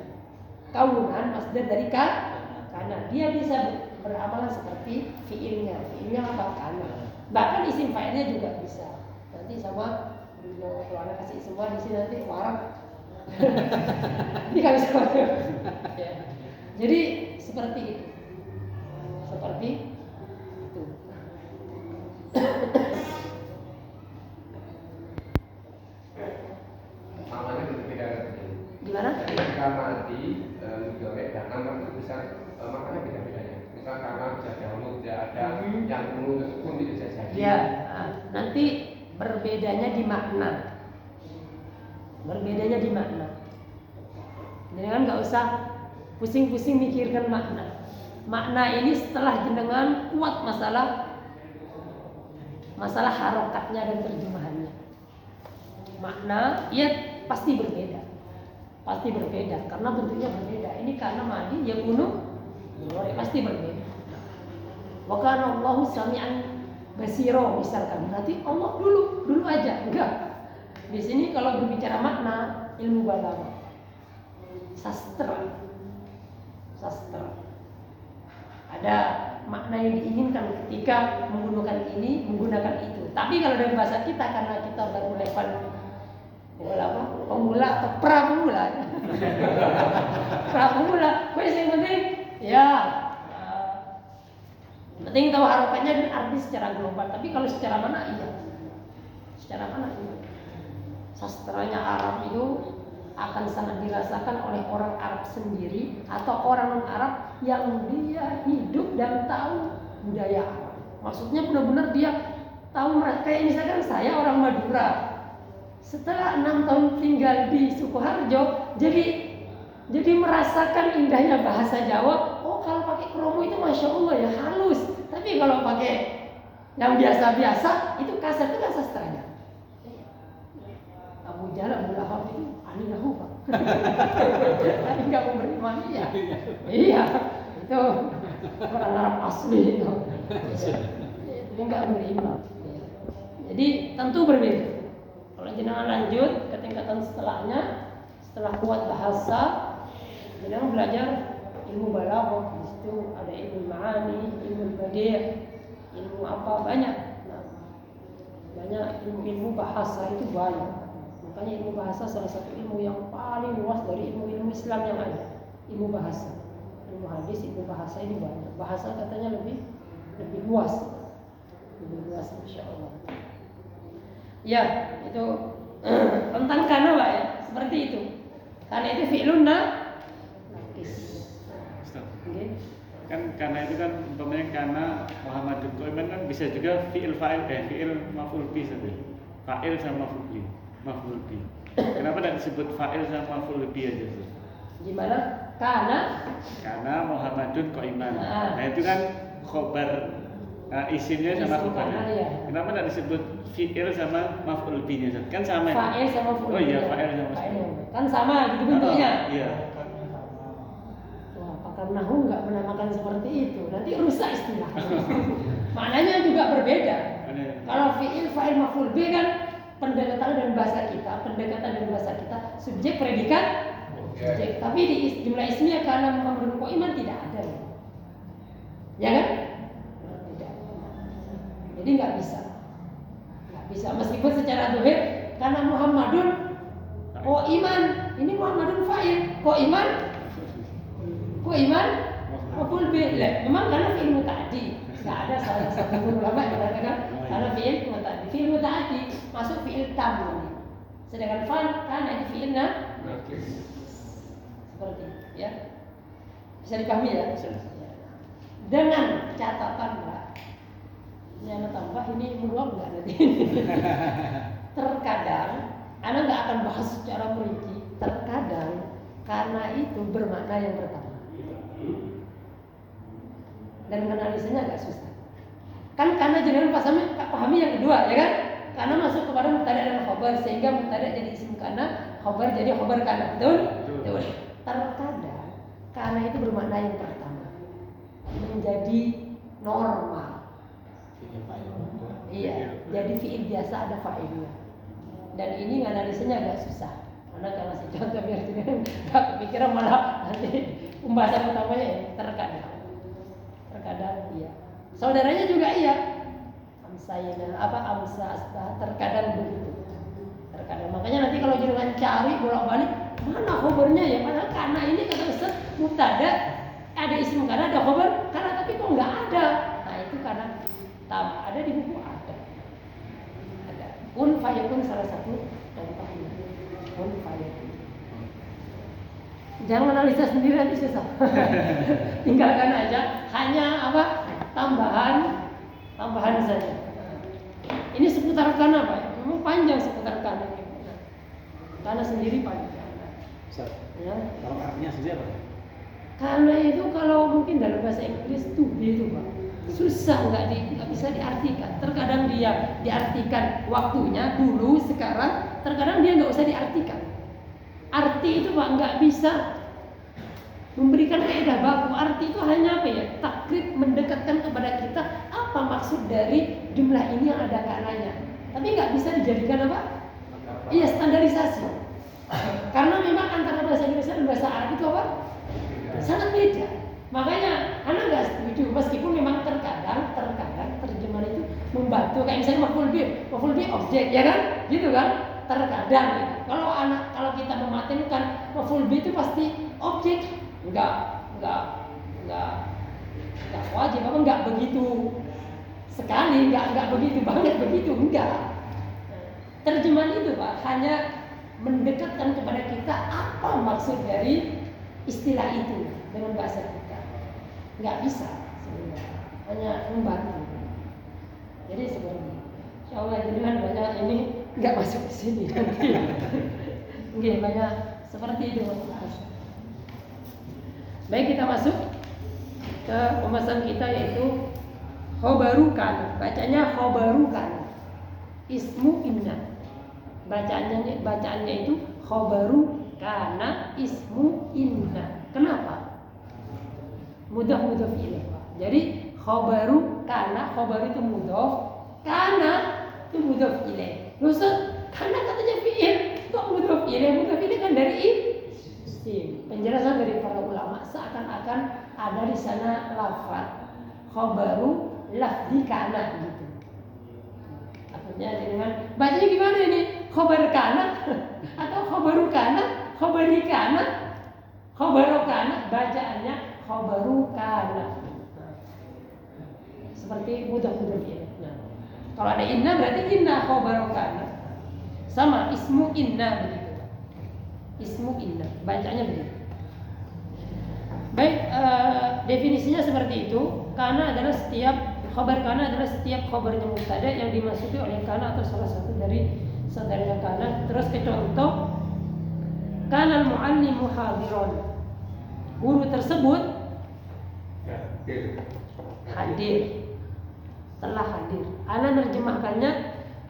Kaunan masdar dari kana, dia bisa beramalan seperti fi'ilnya. Fi'ilnya apa? Kana. Bahkan isim fa'ilnya juga bisa. Nanti sama kalau anak kasih semua di sini nanti warak. Ini kan bisa. Ya. Jadi seperti itu. Seperti itu. Namanya berbeda. Gimana? Jika mati mudhari dan amr itu bisa maknanya beda-bedanya. Misal karena bisa dahulu tidak ada yang menurut pun bisa jadi. Ya, nanti berbedanya di makna. Jadi kan nggak usah pusing-pusing mikirkan makna. Makna ini setelah jenengan kuat masalah harokatnya dan terjemahannya. Makna ya pasti berbeda karena bentuknya berbeda. Ini karena madi ya kuno pasti berbeda. Wa kana Allahu sami'an basiro misalkan, berarti Allah dulu aja enggak. Di sini kalau berbicara makna ilmu balaghah, sastra ada makna yang diinginkan ketika menggunakan ini, menggunakan itu. Tapi kalau dari bahasa kita, karena kita baru level pemula atau pra-pemula. Yang penting ya penting tahu harokatnya dan arti secara global. Tapi kalau secara mana iya. Sastranya Arab itu akan sangat dirasakan oleh orang Arab sendiri atau orang non-Arab yang dia hidup dan tahu budaya Arab. Maksudnya benar-benar dia tahu, kayak misalkan saya orang Madura. Setelah 6 tahun tinggal di Sukoharjo, jadi merasakan indahnya bahasa Jawa. Oh, kalau pakai kromo itu masya Allah ya halus. Tapi kalau pakai yang biasa-biasa itu kasar, itu kan sastranya. Abu Jahal, Abu Lahab itu ahli Pak. Tapi nggak mau beriman ya. Iya, itu orang Arab asli itu. Jadi nggak beriman. Jadi tentu berbeda. Kalau jenengan lanjut ke tingkatan setelahnya, setelah kuat bahasa, jenengan belajar ilmu balaghah. itu ada ilmu ma'ani, ilmu badi', ilmu apa banyak. Nah, banyak ilmu bahasa itu banyak. Makanya ilmu bahasa salah satu ilmu yang paling luas dari ilmu-ilmu Islam yang ada. Ilmu bahasa, ilmu hadis, ilmu bahasa ini banyak. Bahasa katanya lebih luas, insya Allah. Ya, itu tentang kana Pak ya, seperti itu. Karena itu fi'lun nakis. Okay. Kan karena itu kan umpamanya karena Muhammadun Qa'iman kan bisa juga fi'il fa'il fi'il maf'ul bi saja. Fa'il sama maf'ul bi. Kenapa tidak disebut fa'il sama maf'ul bi aja? Gimana? Karena Muhammadun Qa'iman. Nah itu kan khobar isimnya sama khobarnya. Ya. Kenapa tidak disebut fi'il sama maf'ul bi-nya? Kan sama. Fa'il sama maf'ul bi. Oh iya, fa'il sama fa'il. Kan sama gitu bentuknya. Iya. Wah, pakar nahu nggak menamakan seperti itu. Nanti rusak istilah. Maknanya juga berbeda. Kalau fi'il, fa'il, maf'ul bi kan pendekatan dan bahasa kita, subjek, predikat, subjek. Tapi di jumlah ismiyah karena Muhammadun Qa'iman tidak ada. Ya kan? Tidak. Jadi nggak bisa. Meskipun secara zahir karena Muhammadun Qa'iman, ini Muhammadun fa'il, Qa'iman maf'ul bi. Memang karena fi'il muta'addi. Nggak ada salah satu ulama yang mengatakan karena fi'il muta'addi. Fi'il muta'addi masuk fi'il tam. Sedangkan fa'il karena itu fi'il nakis. Seperti ya. Bisa dipahami ya? Dengan catatan Pak. Ini tambah ini meluap nggak nanti? Terkadang, Anda nggak akan bahas secara merinci. Terkadang karena itu bermakna yang pertama. Dan menganalisanya agak susah. Kan karena general pahami yang kedua, ya kan? Karena masuk kepada mubtada dan khabar sehingga mubtada jadi isim kana, khabar jadi khabar kana. Betul? Terkadang karena itu bermakna yang pertama. Menjadi normal. Iya, jadi fi'il biasa ada fa'ilnya. Dan ini analisanya agak susah. Karena kalau kasih contoh biar tidak kepikiran malah nanti pembahasan utamanya terkadang iya. Saudaranya juga iya. Amsa terkadang begitu. Terkadang makanya nanti kalau jenengan cari bolak-balik mana khabarnya ya? Padahal karena ini kata Ustaz mubtada ada isim karena ada khabar karena tapi kok enggak ada. Nah, itu karena ada di buku ada. Kun fayakun salah satu contohnya. Kun fayakun. Jangan analisa sendiri nanti susah. Tinggalkan aja. Hanya tambahan saja. Ini seputar kana Pak. Memang panjang seputar kana. Kana sendiri panjang. Ya. Kalau artinya sendiri apa? Karena itu kalau mungkin dalam bahasa Inggris to be itu Pak. Susah nggak bisa diartikan. Terkadang dia diartikan waktunya dulu sekarang, terkadang dia nggak usah diartikan. Arti itu Pak nggak bisa memberikan kaidah baku. Arti itu hanya apa ya? Takrib mendekatkan kepada kita apa maksud dari jumlah ini yang ada kananya. Tapi nggak bisa dijadikan apa? Iya standarisasi. Karena memang antara bahasa Inggris dan bahasa Arab itu apa? Sangat beda. Makanya anak nggak setuju meskipun memang terkadang terjemahan itu membantu kayak misalnya maf'ul bi objek ya kan gitu kan terkadang gitu. Kalau kita mematenkan maf'ul bi itu pasti objek enggak wajib apa enggak begitu sekali enggak begitu banget begitu enggak. Terjemahan itu Pak hanya mendekatkan kepada kita apa maksud dari istilah itu dengan bahasa kita. Nggak bisa sebenarnya, hanya membantu. Jadi sebenarnya, insya Allah dengan banyak ini nggak masuk ke sini nanti. Oke, banyak seperti itu. Baik, kita masuk ke pembahasan kita yaitu khobarukan. Bacanya khobarukan. Ismu inna. Bacaannya itu khobarukana ismu inna. Kenapa? Mudhaf ilaih. Jadi khabaru kana, khabar itu mudhaf, kana itu mudhaf ilaih. Maksud kana katanya fi'il, kok mudhaf ilaih? Mudhaf ilaih kan dari isim. Penjelasan dari para ulama seakan-akan ada di sana lafaz khabaru lafzi kana gitu. Artinya dengan bacanya gimana ini? Khabar kana atau khabaru kana, khabari kana, khabaru kana, bacaannya khabaru kana. Seperti mudah-mudah ya. Nah, kalau ada inna berarti inna khabaru kana. Sama ismu inna begitu. Ismu inna, bacanya begitu. Baik, definisinya seperti itu. Kana adalah setiap khabar kana adalah setiap khabarnya mubtada yang dimasuki oleh kana atau salah satu dari saudaranya kana. Terus ke contoh, kana al-muallimu hadiron. Guru tersebut hadir, telah hadir. Ana nerjemahkannya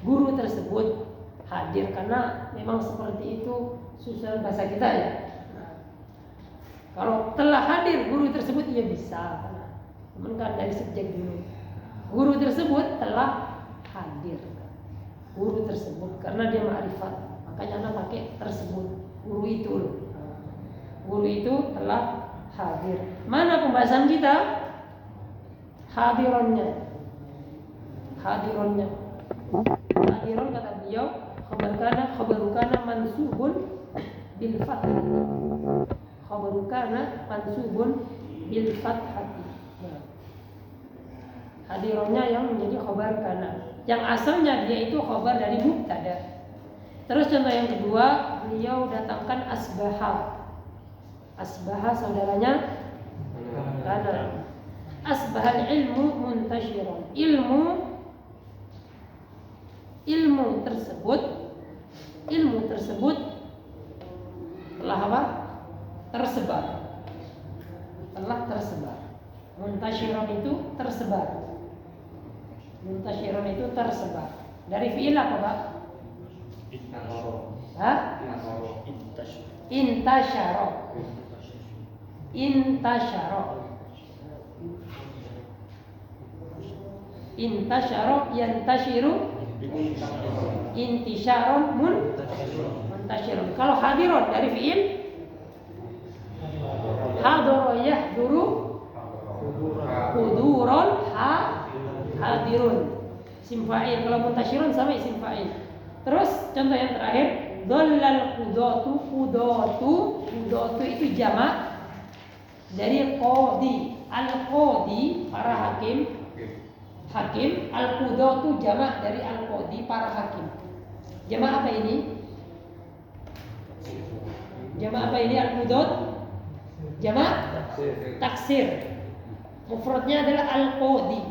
guru tersebut hadir karena memang seperti itu susunan bahasa kita ya. Kalau telah hadir guru tersebut ya bisa, namun kan dari subjek dulu. Guru tersebut telah hadir. Guru tersebut karena dia ma'rifat, makanya anak pakai tersebut. Guru itu loh. Guru itu telah hadir. Mana pembahasan kita? Hadironnya. Hadironnya. Hadiron kata beliau, khabarukana mansubun bil fathah. Khabarukana mansubun bil fathati. Nah, hadironnya yang menjadi khabar kana. Yang asalnya dia itu khabar dari mubtada. Terus contoh yang kedua, beliau datangkan asbaha. Asbaha saudaranya kana. Asbahal ilmu muntasyiran. Ilmu tersebut telah apa? Tersebar. Telah tersebar. Muntasyiran itu tersebar. Muntasyiran itu tersebar. Dari fi'il apa, Pak? Hah? Intasyara. Intasyara yantasyiru intisyaron muntasyirun. Kalau hadiron dari fi'il hadara yahduru huduron hadirun. Isim fa'il. Kalau muntasyirun sama isim fa'il. Terus contoh yang terakhir, dhallal qudatu itu jamak dari qadi. Al-qadi para hakim, al-qudatu jamak dari al-qadi para hakim. Jamak apa ini? Jamak apa ini al-qudat? Jamak taksir. Mufradnya adalah al-qadi.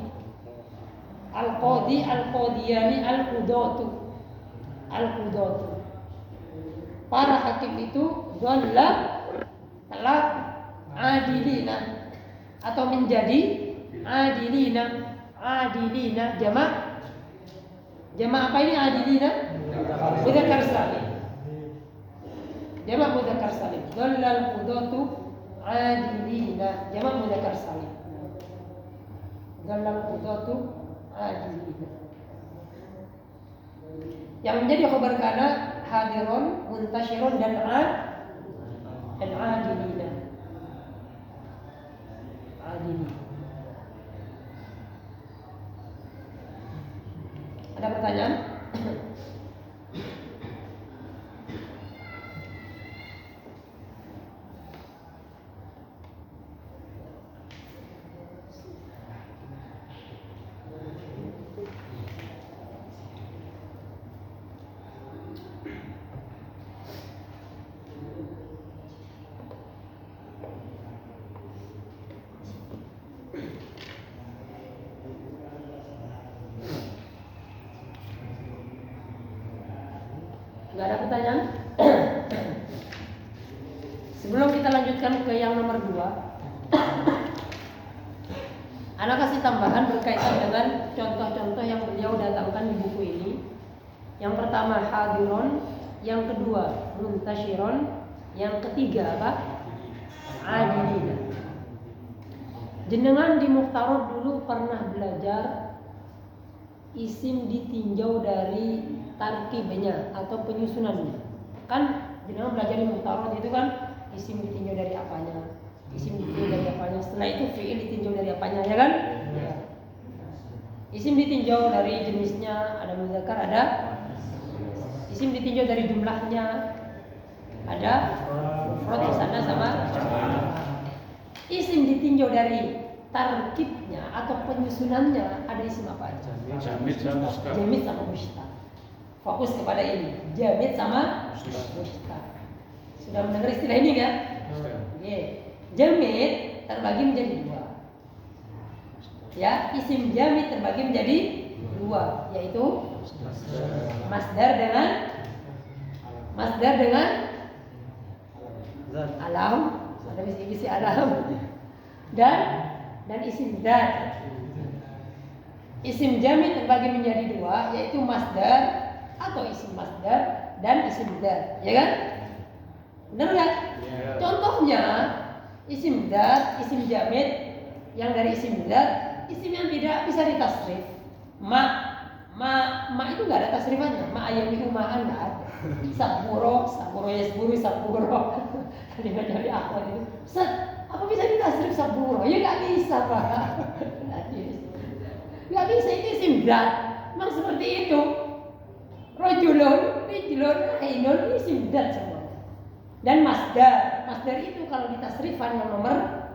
Al-qadi, al-qadiyani, al-qudatu. Para hakim itu telah adilina atau menjadi adilina. Jamak apa ini adilina? Mudzakkar salim. Jamak mudzakkar salim. Dhallal qudatu adilina. Jamak mudzakkar salim. Dhallal qudatu adilina. Yang menjadi khabar kana hadirun, muntasyirun dan adilina. Ada pertanyaan? Nggak ada pertanyaan? Sebelum kita lanjutkan ke yang nomor 2, Ana kasih tambahan berkaitan dengan contoh-contoh yang beliau datangkan di buku ini. Yang pertama hadirun, yang kedua muntasyiron, yang ketiga apa? Adilina. Jenengan di Mukhtarot dulu pernah belajar isim ditinjau dari tarkibnya atau penyusunannya. Kan jenengan belajar di Mukhtarot itu kan isim ditinjau dari apanya? Isim ditinjau dari apanya? Setelah itu fi'il ditinjau dari apanya, ya kan? Ya. Isim ditinjau dari jenisnya, ada muzakkar, ada. Isim ditinjau dari jumlahnya, ada mufrad, musanna sama. Isim ditinjau dari tarkibnya atau penyusunannya, ada isim apa aja? Jamid sama mushtaq. Jamid sama mushtaq. Fokus kepada ini, jamid sama mushtaq. Sudah mendengar istilah ini kan? Oke. Jamid terbagi menjadi dua. Ya, isim jamid terbagi menjadi dua, yaitu masdar dengan alam, ada misi alam, dan isim dzat. Isim jamid terbagi menjadi dua, yaitu masdar atau isim masdar dan isim dzat, ya kan? Benar nggak? Ya. Contohnya isim dzat, isim jamid yang dari isim dzat, isim yang tidak bisa ditasrif. Ma itu nggak ada tasrifannya. Ma ayami umahan nggak ada. Saburo yasburu saburo. Kalimat dari akhwat itu. Set, apa bisa ditasrif saburo? Ya nggak bisa pak. Nggak bisa, itu isim dzat. Memang seperti itu. Rojulun, ainun, ini isim dzat semua. Dan masdar itu kalau ditasrifan yang nomor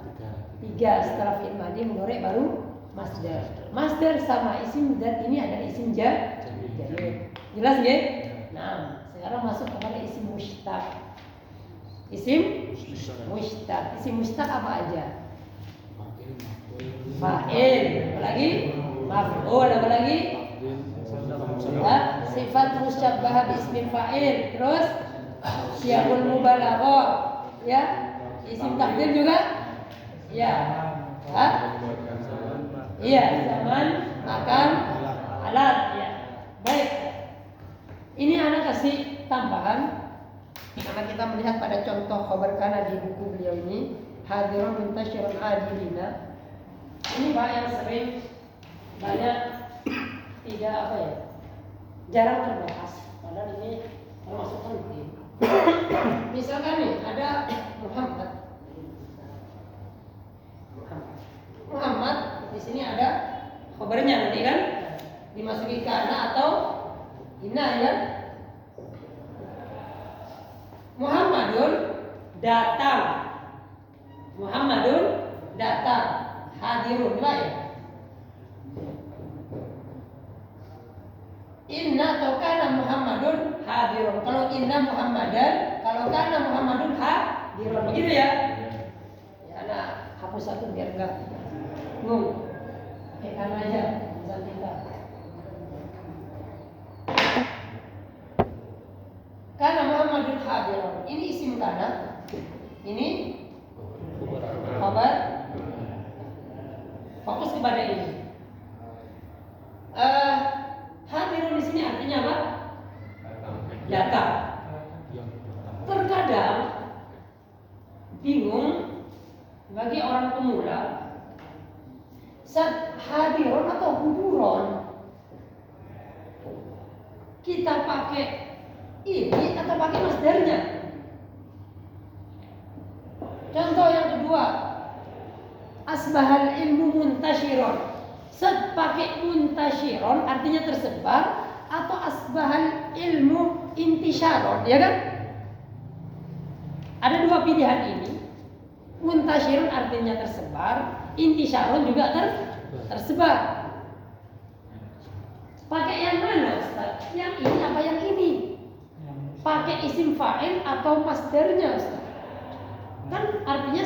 3 setelah fi'il madhi mudhari baru masdar. Masdar sama isim dzat ini ada isim jamid. Jelas nggih? Nah, sekarang masuk kepada isim mushtaq. Isim mushtaq apa aja? Fa'il, apa lagi? Maf'ul, apa lagi? Sifat musyabbah bi ismil fa'il. Terus syiarul mubalaghah, ya. Isim takdir juga? Ya. Hah? Iya, zaman, makan, alat, ya. Baik. Ini anak kasih tambahan karena kita melihat pada contoh khabar kana di buku beliau ini, hadirun muntasyirun adilina. Ini Pak yang sering banyak tidak apa ya? Jarang terbahas. Padahal ini termasuk penting. Misalkan nih ada Muhammad di sini ada khabarnya nanti kan dimasuki kana atau inna ya. Muhammadun datang. Hadirun lah ya. Inna atau kana Muhammadun hadirun. Kalau inna Muhammadan, kalau kana Muhammadun hadirun. Begitu ya? Ya, nah, hapus satu biar enggak kana aja, misal kita. Kana Muhammadun hadirun. Ini isim kana. Ini khabar. Fokus kepada ini. Hadirun di sini artinya apa? Datang. Terkadang bingung bagi orang pemula saat hadirun atau huduron kita pakai ini atau pakai masdarnya. Contoh yang kedua, asbahal ilmu muntasyiron. Set pakai muntasyiron artinya tersebar atau asbahal ilmu intisyaron, ya kan? Ada dua pilihan ini. Muntasyiron artinya tersebar, intisyaron juga tersebar. Pakai yang mana Ustaz? Yang ini apa yang ini? Pakai isim fa'il atau masdarnya Ustaz? Kan artinya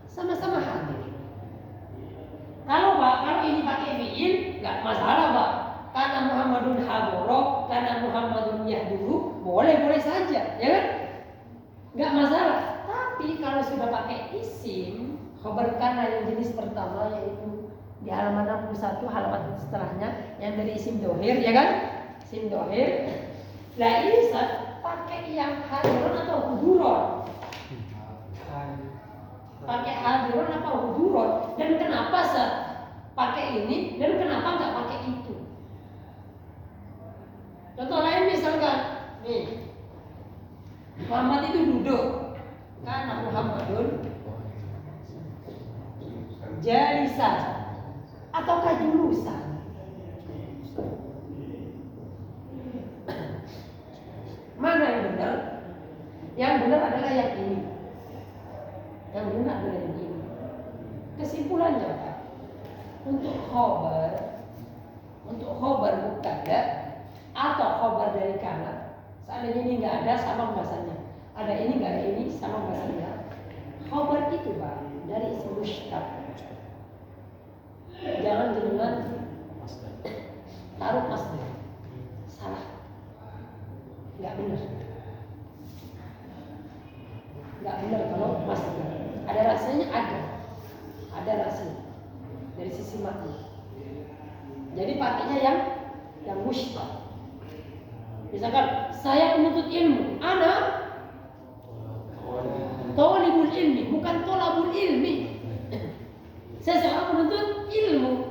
sama-sama hadir. Kalau ini pakai fi'il nggak masalah Pak. Karena Muhammadun hadoro, karena Muhammadun yahduru, boleh saja, ya kan? Nggak masalah. Tapi kalau sudah pakai isim, khabar kana yang jenis pertama yaitu di halaman 61 halaman setelahnya yang dari isim dohir, ya kan? Isim dohir. Nah ini pakai yang hadirun atau huduron? Pakai hadirun apa huduron? Dan kenapa pakai ini dan kenapa nggak pakai itu? Contoh lain misalkan nih, Muhammad itu duduk, karena Muhammadun benar adalah yang ini. Yang benar adalah yang ini. Kesimpulannya Pak, untuk khobar mubtada atau khobar dari kana, seandainya ini nggak ada sama bahasanya, ada ini nggak ada ini sama bahasanya. Khobar itu Pak dari isim mushtaq. Jangan dengan taruh masdar, salah, nggak benar. Nggak benar kalau masdar. Ada rasanya ada rasanya dari sisi makna. Jadi pakainya yang mushtaq. Misalkan saya penuntut ilmu, ana thalibul ilmi, bukan thalabul ilmi. Saya seorang penuntut ilmu.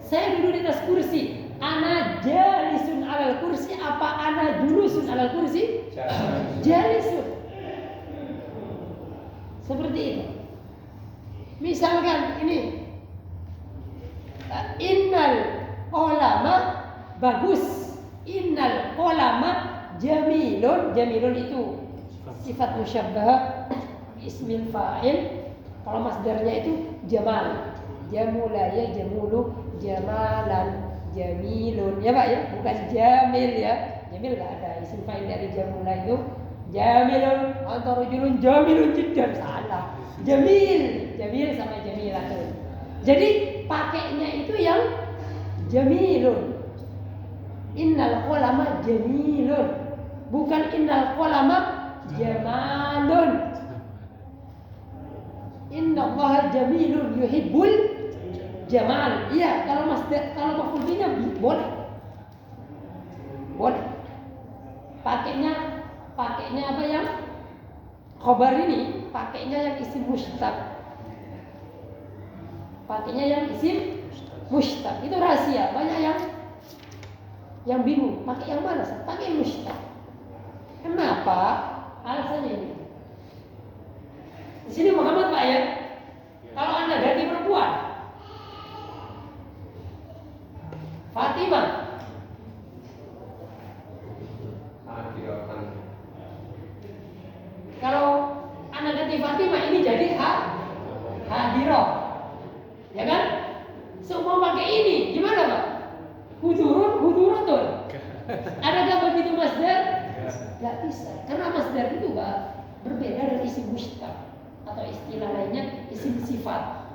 Saya duduk di atas kursi. Ana jalisun alal kursi, apa ana julusun alal kursi? Jalisun. Seperti itu. Misalkan ini, innal qolama bagus, innal qolama jamilun. Jamilun itu sifat musyabbah ismil fa'il. Kalau masdarnya itu jamal, jamula ya, jamulu, jamalan, jamilun ya Pak ya, bukan jamil ya. Jamil nggak ada, isim fa'il dari jamula itu jamilun atau rajulun jamilun jiddan, salah. Jamil sama jamilatun. Jadi pakainya itu yang jamilun. Innal qolama jamilun, bukan innal qolama jamalun. Innallaha jamilun yuhibbul jamal. Iya, kalau maf'ul bihi boleh. Pakainya apa yang khobar ini? Pakainya yang isim mushtaq. Itu rahasia. Banyak yang bingung. Pakai yang mana? Pakai mushtaq. Kenapa? Alasannya ini. Di sini Muhammad Pak ya. Kalau Anda ganti perempuan, Fatimah. Kalau Anda ganti Fatimah, ini jadi Hadirah. Ya kan? Semua pakai ini, gimana Pak? Huduratun. Adakah begitu masdar? Gak bisa. Karena masdar itu berbeda dari isim mushtaq. Atau istilah lainnya isim sifat.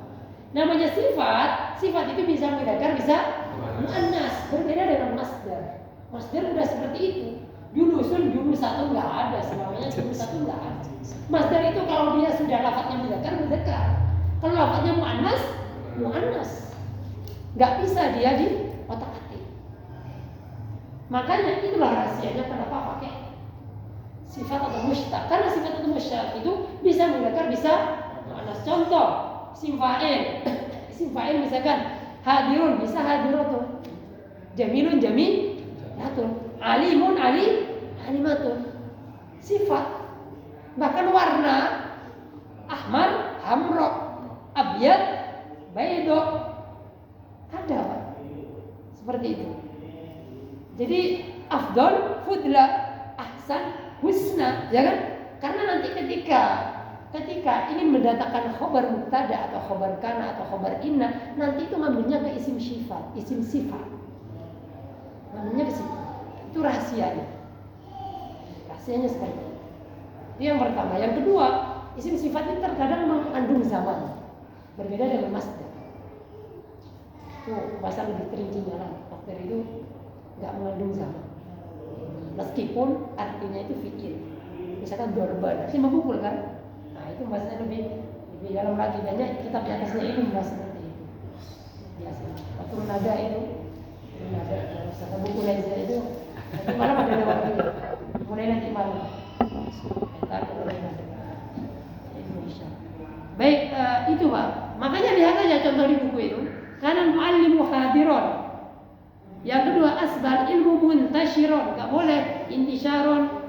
Namanya sifat itu bisa mudzakkar, bisa muannas, berbeda dengan masdar. Masdar udah seperti itu. Julusatun nggak ada, selamanya julusatun nggak ada. Masdar itu kalau dia sudah lafadznya mudzakkar. Kalau lafadznya muannas. Nggak bisa dia di otak-atik. Makanya itulah rahasianya kenapa pakai sifat atau mushtaq. Karena sifat atau mushtaq itu bisa mudzakkar, bisa muannas. Contoh, isim fa'il misalkan hadirun bisa hadiratun, jamilun jamilatun, alimun alimatun. Sifat. Bahkan warna ahmar hamra, abyad baydo, ada Pak. Seperti itu. Jadi afdal, fudla, ahsan, husna, ya kan? Karena nanti ketika ini mendatangkan khobar mubtada atau khobar kana atau khobar inna, nanti itu ngambilnya ke isim sifat. Ngambilnya ke situ. Itu rahasianya. Rahasianya seperti itu. Itu yang pertama. Yang kedua, isim sifat ini terkadang mengandung zaman. Berbeda dengan masdar. Itu bahasa lebih terincinya lah. Masdar itu nggak mengandung zaman. Meskipun artinya itu fi'il. Misalkan dorban, artinya memukul kan? Nah itu bahasanya lebih dalam lagi. Banyak kitab di atasnya ini membahas seperti itu. Biasa. Atur nada itu, misalkan buku Leza itu, nanti malam ada lewat dulu. Mulai nanti malam. Entar Indonesia. Baik, itu Pak. Makanya lihat aja contoh di buku itu. Karena mu'allimu hadiron. Yang kedua asbal ilmu muntashiron, enggak boleh intisharon,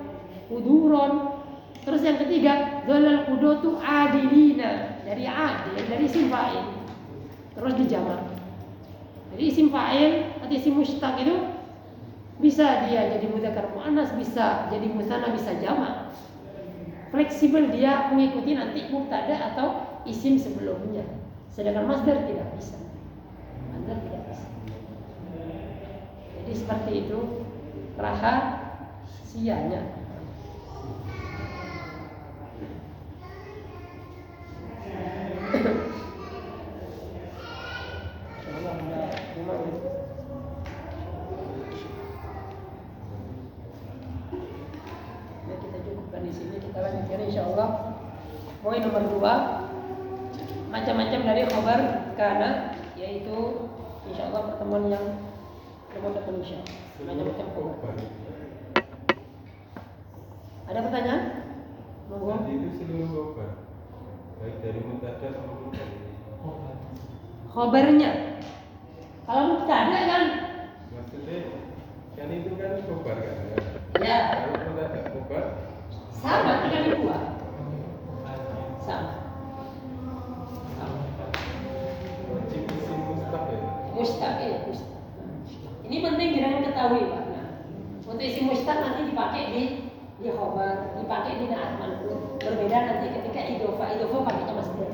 huduron. Terus yang ketiga dzalal qudotu adilina, dari adil, dari isim fa'il. Terus dijamak. Jadi isim fa'il atau isim mushtaq itu Bisa dia jadi mudzakkar muannas, bisa jadi musanna, bisa jamak. Fleksibel, dia mengikuti nanti mubtada atau isim sebelumnya. Sedangkan masdar tidak bisa. Masdar tidak bisa. Jadi seperti itu rahasianya. Ya, kita cukupkan di sini, kita lanjutkan insyaallah. Poin nomor 2, macam-macam dari khabar kana, yaitu insyaallah pertemuan yang akan datang insyaallah. Macam-macam khabar. Ada pertanyaan? Monggo. Tadi itu seluruh khabar, baik dari mubtada maupun dari Khabarnya. Kalau mubtada kan maksudnya kan itu kan khabar kan ya kalau mubtada khabar sama tinggal dua. Sama. wajib isim mustaq ya. Mustaq ya, mustaq. Ini penting jangan ketahui Pak. Nah, untuk isim mustaq nanti dipakai di khabar, dipakai di naat manqul. Berbeda nanti ketika idhofah pakainya masdar.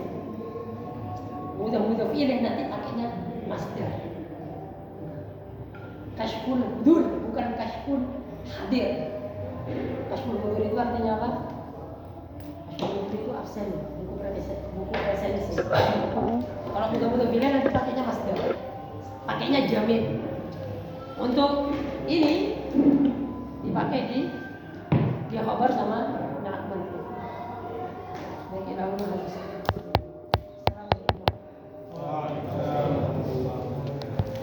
Mudhaf ilaih nanti pakainya masdar. Kashful hudur bukan kashful hadir. Kashful hudur itu artinya apa? Kashful hudur itu absen, buku presensi. Kalau mudhaf ilaih nanti pakainya masdar. Pakainya jamin. Untuk ini dipakai di khabar sama naat manqul. Mungkin awalnya harus